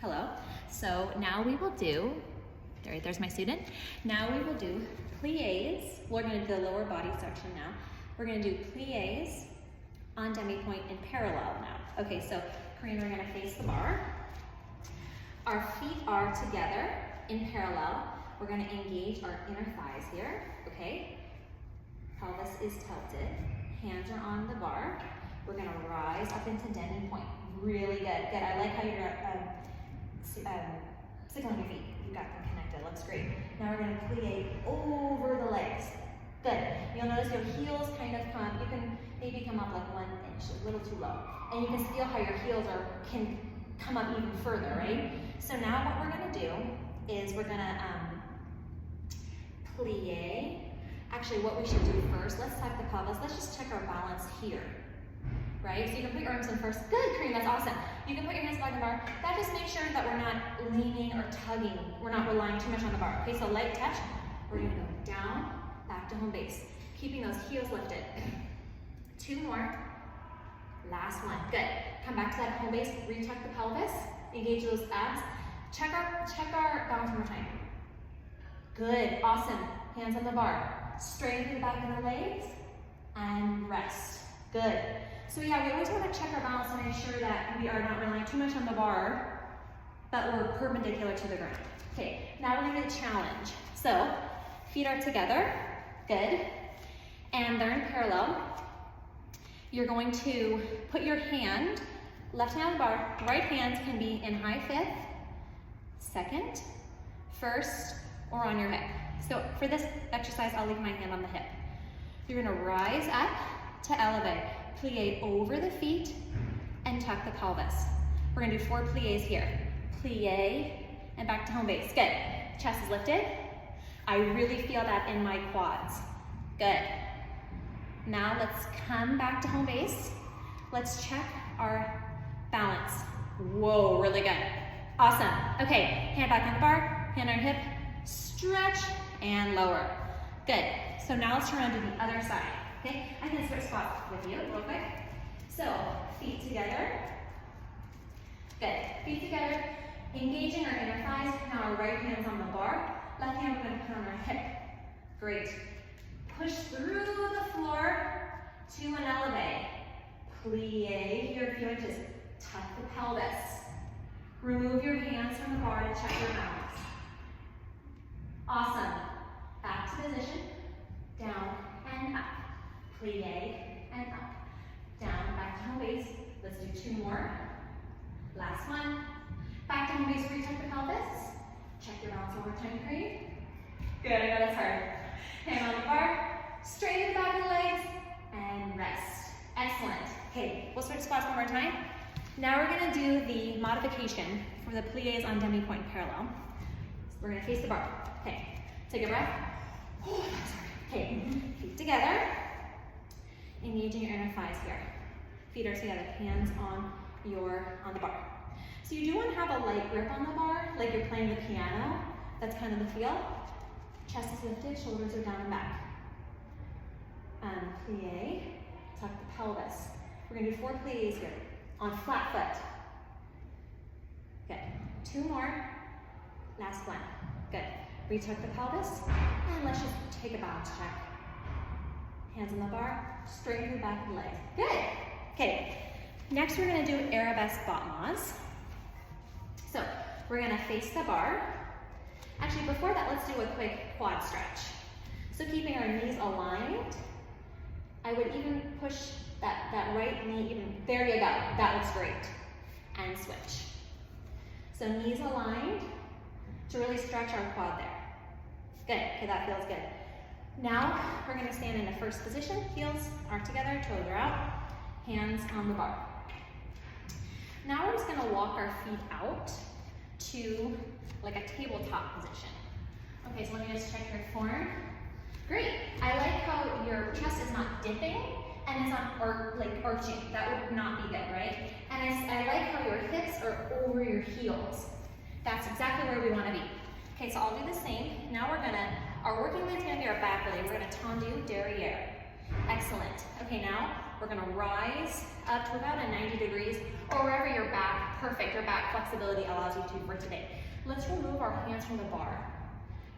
Hello. So now we will do, there's my student. Now we will do plies. We're going to do the lower body section now. We're going to do plies on demi-pointe in parallel now. Okay, so Corinne, we're going to face the bar. Our feet are together in parallel. We're going to engage our inner thighs here, okay? Pelvis is tilted. Hands are on the bar. We're going to rise up into demi-pointe. Really good. Good. I like how you're sitting on your feet. You got them connected. Looks great. Now we're going to plie over the legs. Good. You'll notice your heels kind of come. You can maybe come up like 1 inch, a little too low. And you can feel how your heels can come up even further, right? So now what we're going to do is we're going to plie. Actually, what we should do first, let's tuck the pelvis. Let's just check our balance here. Right? So you can put your arms in first. Good, Corinne, that's awesome. You can put your hands behind the bar. That just makes sure that we're not leaning or tugging. We're not relying too much on the bar. Okay, so light touch. We're gonna go down, back to home base. Keeping those heels lifted. 2 more. Last one. Good. Come back to that home base. Retuck the pelvis. Engage those abs. Check our balance one more time. Good. Awesome. Hands on the bar. Straighten the back of the legs. And rest. Good. So yeah, we always want to check our balance and make sure that we are not relying too much on the bar, but we're perpendicular to the ground. Okay, now we're going to do the challenge. So, feet are together, good, and they're in parallel. You're going to put your hand, left hand on the bar, right hand can be in high fifth, second, first, or on your hip. So for this exercise, I'll leave my hand on the hip. You're going to rise up to elevate. Plie over the feet and tuck the pelvis. We're going to do 4 plies here. Plie and back to home base. Good. Chest is lifted. I really feel that in my quads. Good. Now let's come back to home base. Let's check our balance. Whoa, really good. Awesome. Okay, hand back on the bar, hand on your hip, stretch and lower. Good. So now let's turn around to the other side. Okay, I can switch spots with you real quick. So, feet together. Good. Feet together, engaging our inner thighs. Now our right hand's on the bar. Left hand we're going to put on our hip. Great. Push through the floor to an elevate. Plie here if you want to just tuck the pelvis. Remove your hands from the bar to check your balance. Awesome. Back to position. Down and up. Plie and up. Down, back to home base. Let's do 2 more. Last one. Back to home base, retuck the pelvis. Check your balance one more time, Corinne. Good, I know that's hard. Hand on the bar, straighten the back of the legs, and rest. Excellent. Okay, we'll switch spots one more time. Now we're gonna do the modification for the plies on demi-pointe parallel. So we're gonna face the bar. Okay, take a breath. Oh, sorry. Okay, feet together. Engaging your inner thighs here. Feet are together, hands on the bar. So you do want to have a light grip on the bar, like you're playing the piano. That's kind of the feel. Chest is lifted, shoulders are down and back. Plie, tuck the pelvis. We're going to do 4 plies here on flat foot. Good. 2 more. Last one. Good. Retuck the pelvis, and let's just take a balance check. Hands on the bar, straighten the back of the legs. Good. Okay. Next, we're going to do arabesque battements. So we're going to face the bar. Actually, before that, let's do a quick quad stretch. So keeping our knees aligned, I would even push that right knee even. There you go. That looks great. And switch. So knees aligned to really stretch our quad there. Good. Okay, that feels good. Now, we're going to stand in the first position. Heels are together, toes are out, hands on the bar. Now we're just going to walk our feet out to like a tabletop position. Okay, so let me just check your form. Great. I like how your chest is not dipping and it's not arching. That would not be good, right? And I like how your hips are over your heels. That's exactly where we want to be. Okay, so I'll do the same. Now our working lead's going to be our back leg. We're going to tendu derriere. Excellent. Okay, now we're gonna rise up to about a 90 degrees or wherever your back, perfect, your back flexibility allows you to for today. Let's remove our hands from the bar.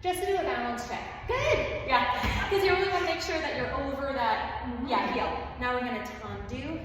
Just to do a balance check. Good, yeah, because you really want to make sure that you're over that, heel. Now we're gonna tendu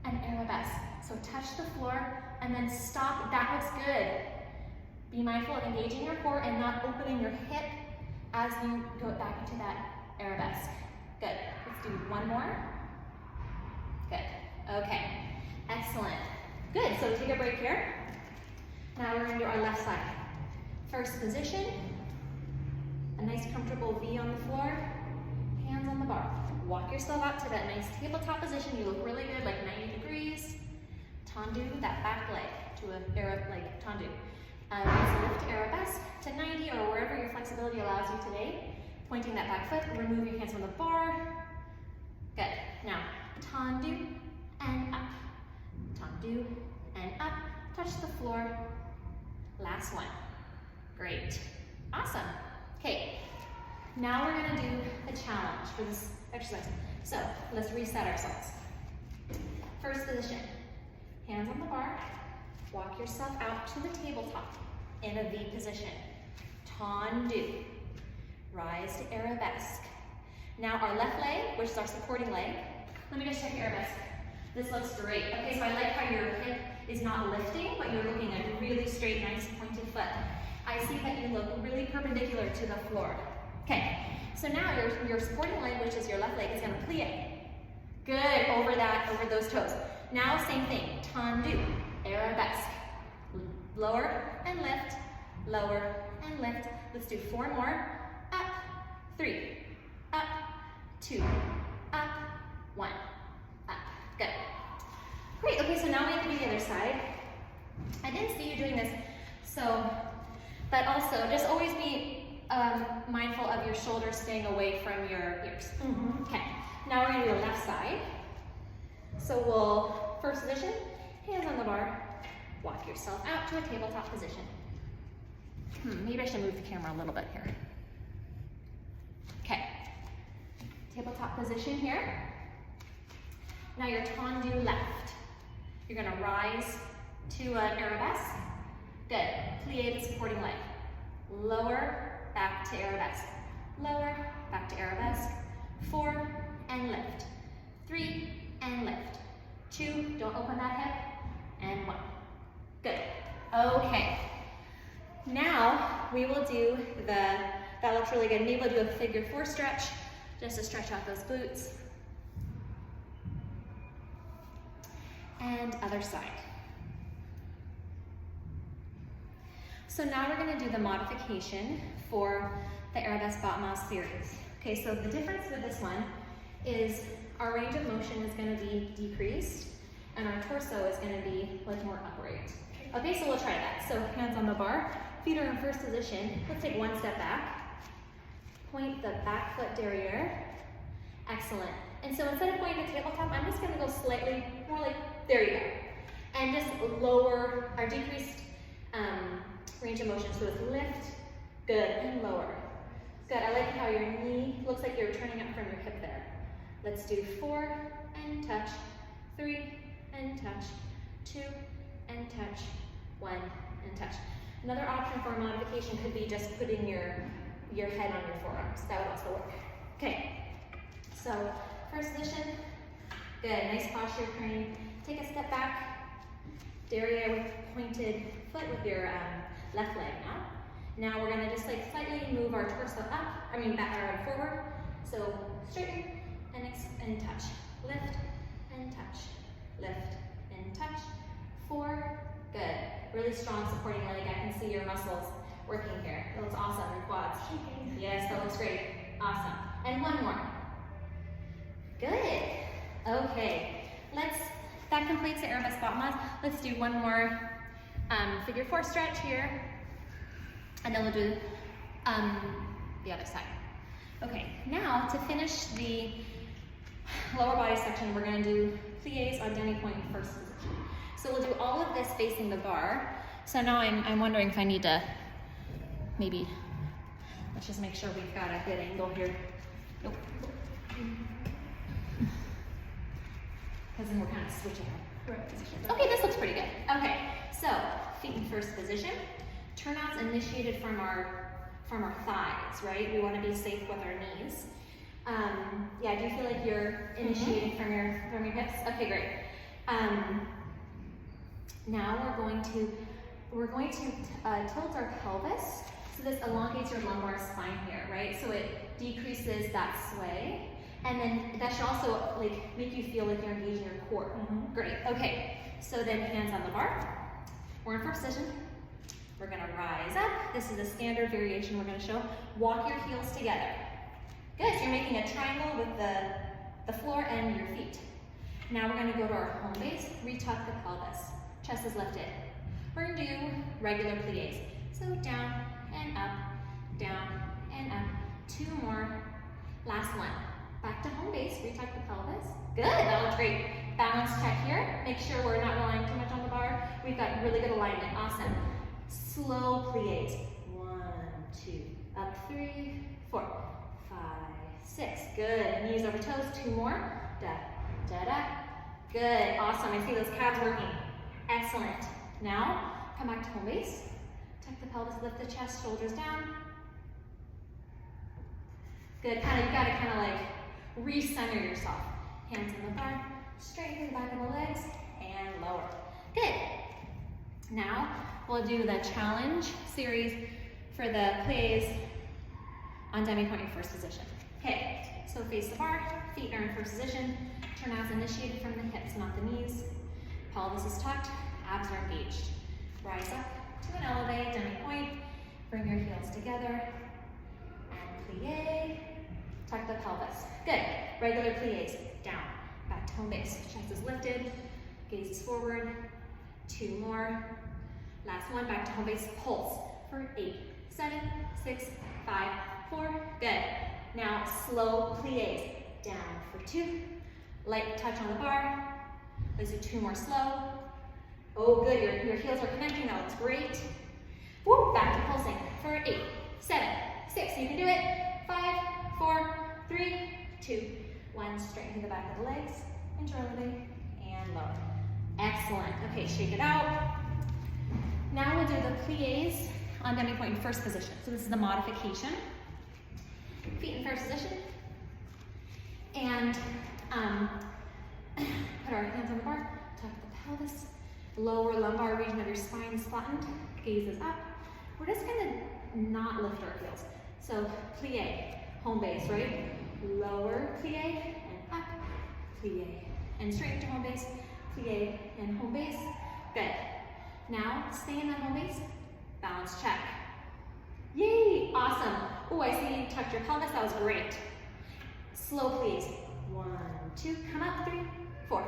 and arabesque. So touch the floor and then stop, that looks good. Be mindful of engaging your core and not opening your hip as you go back into that arabesque. Good, let's do one more. Good, okay, excellent. Good, so take a break here. Now we're gonna do our left side. First position, a nice comfortable V on the floor, hands on the bar. Walk yourself out to that nice tabletop position. You look really good, like 90 degrees. Tendu that back leg to a like tendu. Lift arabesque to 90 or wherever your flexibility allows you today. Pointing that back foot, remove your hands from the bar. Good. Now, tendu and up. Tendu and up. Touch the floor. Last one. Great. Awesome. Okay. Now we're going to do a challenge for this exercise. So, let's reset ourselves. First position. Hands on the bar. Walk yourself out to the tabletop in a V position. Tendu. Rise to arabesque. Now our left leg, which is our supporting leg. Let me just check your arabesque. This looks great. Okay, so I like how your hip is not lifting, but you're looking at a really straight, nice pointed foot. I see that you look really perpendicular to the floor. Okay, so now your supporting leg, which is your left leg, is gonna plie. Good, over those toes. Now same thing, tendu, arabesque. Lower and lift, lower and lift. Let's do 4 more. Up, 3, up, 2, up, 1, up. Good. Great, okay, so now we have to do the other side. I didn't see you doing this, so, but also just always be mindful of your shoulders staying away from your ears. Okay, now we're gonna do the left side. So we'll, first position, hands on the bar, walk yourself out to a tabletop position. Maybe I should move the camera a little bit here. Okay, tabletop position here. Now your tendu left. You're gonna rise to an arabesque. Good, plie the supporting leg. Lower, back to arabesque. Lower, back to arabesque. 4, and lift. 3, and lift. 2, don't open that hip, and 1. Good, okay. Now we will do that looks really good. Maybe we'll do a figure 4 stretch, just to stretch out those glutes. And other side. So now we're gonna do the modification for the arabesque battement series. Okay, so the difference with this one is our range of motion is gonna be decreased and our torso is gonna be like more upright. Okay, so we'll try that. So hands on the bar, feet are in first position. Let's take 1 step back. Point the back foot derriere. Excellent. And so instead of going to tabletop, I'm just gonna go slightly more like, there you go. And just lower our decreased range of motion. So it's lift, good, and lower. Good, I like how your knee looks like you're turning up from your hip there. Let's do 4 and touch, 3 and touch, 2 and touch, 1 and touch. Another option for a modification could be just putting your head on your forearms. That would also work. Okay, so first position, good, nice posture, crane. Take a step back, derriere with pointed foot with your left leg now. Now we're gonna just like slightly move our torso up, back or forward. So straighten and touch, lift and touch, lift and touch. 4, good. Really strong supporting leg. I can see your muscles working here. That looks awesome, your quads. Yes, that looks great. Awesome. And 1 more. Good. Okay. That completes the arabesque battement. Let's do 1 more figure 4 stretch here. And then we'll do the other side. Okay, now to finish the lower body section, we're gonna do plies on demi-pointe first position. So we'll do all of this facing the bar. So now I'm wondering if I need to maybe, let's just make sure we've got a good angle here. Nope. because then we're kind of switching our Right. positions. Okay, this looks pretty good. Okay, so feet in first position. Turnouts initiated from our thighs, right? We want to be safe with our knees. Yeah, do you feel like you're initiating from your hips? Okay, great. Now we're going to tilt our pelvis. So this elongates your lumbar spine here, right? So it decreases that sway. And then that should also like make you feel like you're engaging your core. Great, okay. So then hands on the bar. We're in first position. We're gonna rise up. This is a standard variation we're gonna show. Walk your heels together. Good, so you're making a triangle with the floor and your feet. Now we're gonna go to our home base, retuck the pelvis. Chest is lifted. We're gonna do regular plies. So down and up, down and up. 2 more. Last one. Back to home base, retuck the pelvis. Good, that looks great. Balance check here. Make sure we're not relying too much on the bar. We've got really good alignment, awesome. Slow plies. 1, 2, up 3, 4, 5, 6. Good, knees over toes, 2 more. Da, da, da. Good, awesome, I see those calves working. Excellent. Now, come back to home base. Tuck the pelvis, lift the chest, shoulders down. Good, you gotta kind of like recenter yourself. Hands on the bar, straighten the back of the legs, and lower. Good. Now, we'll do the challenge series for the plies on demi-point in first position. Okay, so face the bar, feet are in first position, turnouts initiated from the hips, not the knees. Pelvis is tucked, abs are engaged. Rise up to an elevate, demi-point, bring your heels together, and plie. Tuck the pelvis. Good. Regular plies. Down. Back to home base. Chest is lifted. Gaze is forward. 2 more. Last one. Back to home base. Pulse for 8, 7, 6, 5, 4. Good. Now slow plies. Down for 2. Light touch on the bar. Let's do 2 more slow. Oh, good. Your heels are connecting. That looks great. Woo. Back to pulsing for 8, 7, 6. You can do it. 5, 4, 3, 2, 1. Straighten the back of the legs, interrelevate, and lower. Excellent. Okay, shake it out. Now we'll do the plies on demi-point in first position. So this is the modification. Feet in first position. And put our hands on the bar, tuck the pelvis, lower lumbar region of your spine is flattened, gaze is up. We're just gonna not lift our heels. So plie. Home base, right? Lower plie and up, plie. And straight to home base, plie and home base. Good. Now, stay in that home base. Balance check. Yay, awesome. Oh, I see you tucked your pelvis, that was great. Slow plies. 1, 2, come up, 3, 4.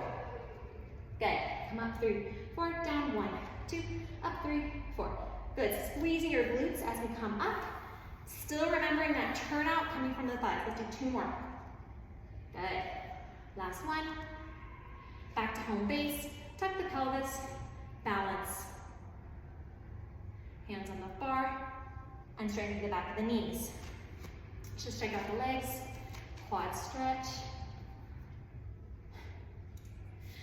Good, come up, 3, 4, down, 1, 2, up, 3, 4. Good, squeezing your glutes as we come up. Still remembering that turnout coming from the thighs. Let's do 2 more. Good. Last one. Back to home base. Tuck the pelvis. Balance. Hands on the bar. And straighten the back of the knees. Just check out the legs. Quad stretch.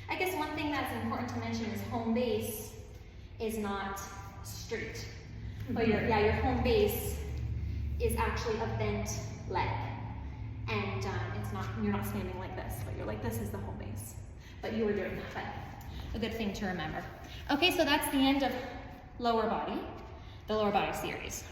I guess one thing that's important to mention is home base is not straight. But your home base is actually a bent leg. And it's not, you're not standing like this, but you're like, this is the home base. But you were doing that, but a good thing to remember. Okay, so that's the end of lower body, the lower body series.